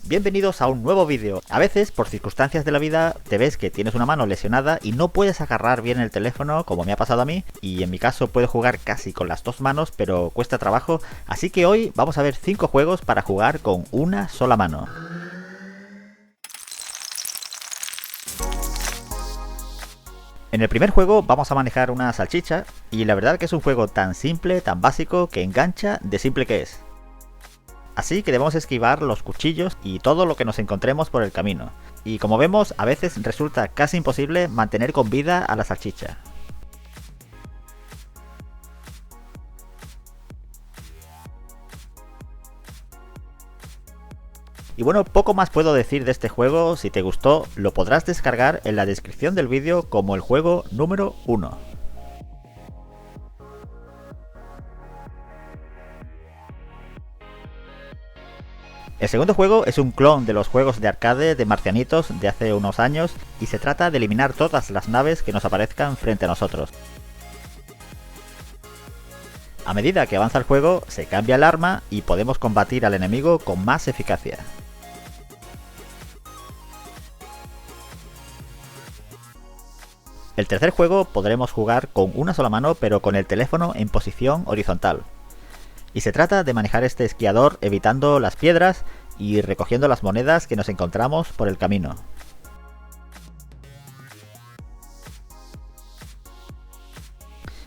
Bienvenidos a un nuevo vídeo. A veces, por circunstancias de la vida, te ves que tienes una mano lesionada y no puedes agarrar bien el teléfono, como me ha pasado a mí, y en mi caso puedo jugar casi con las dos manos, pero cuesta trabajo, así que hoy vamos a ver 5 juegos para jugar con una sola mano. En el primer juego vamos a manejar una salchicha, y la verdad que es un juego tan simple, tan básico, que engancha de simple que es. Así que debemos esquivar los cuchillos y todo lo que nos encontremos por el camino. Y como vemos, a veces resulta casi imposible mantener con vida a la salchicha. Y bueno, poco más puedo decir de este juego. Si te gustó, lo podrás descargar en la descripción del vídeo como el juego número 1. El segundo juego es un clon de los juegos de arcade de marcianitos de hace unos años y se trata de eliminar todas las naves que nos aparezcan frente a nosotros. A medida que avanza el juego, se cambia el arma y podemos combatir al enemigo con más eficacia. El tercer juego podremos jugar con una sola mano pero con el teléfono en posición horizontal. Y se trata de manejar este esquiador evitando las piedras y recogiendo las monedas que nos encontramos por el camino.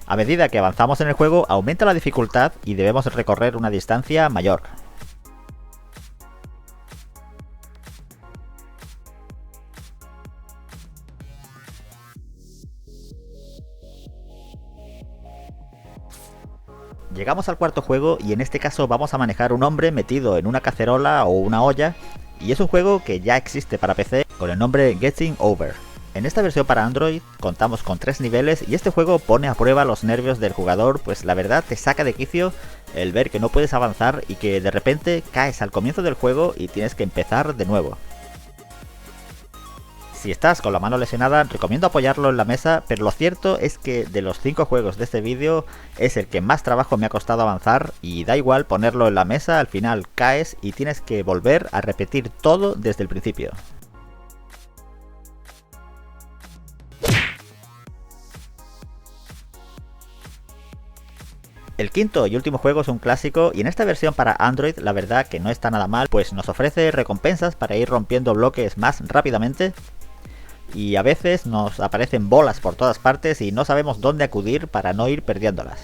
A medida que avanzamos en el juego aumenta la dificultad y debemos recorrer una distancia mayor. Llegamos al cuarto juego y en este caso vamos a manejar un hombre metido en una cacerola o una olla, y es un juego que ya existe para PC con el nombre Getting Over. En esta versión para Android contamos con 3 niveles y este juego pone a prueba los nervios del jugador, pues la verdad te saca de quicio el ver que no puedes avanzar y que de repente caes al comienzo del juego y tienes que empezar de nuevo. Si estás con la mano lesionada, recomiendo apoyarlo en la mesa, pero lo cierto es que de los 5 juegos de este vídeo es el que más trabajo me ha costado avanzar y da igual ponerlo en la mesa, al final caes y tienes que volver a repetir todo desde el principio. El quinto y último juego es un clásico y en esta versión para Android la verdad que no está nada mal, pues nos ofrece recompensas para ir rompiendo bloques más rápidamente. Y a veces nos aparecen bolas por todas partes y no sabemos dónde acudir para no ir perdiéndolas.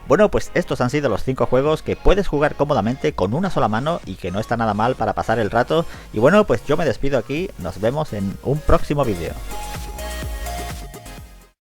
Bueno, pues estos han sido los 5 juegos que puedes jugar cómodamente con una sola mano y que no está nada mal para pasar el rato. Y bueno, pues yo me despido aquí, nos vemos en un próximo vídeo.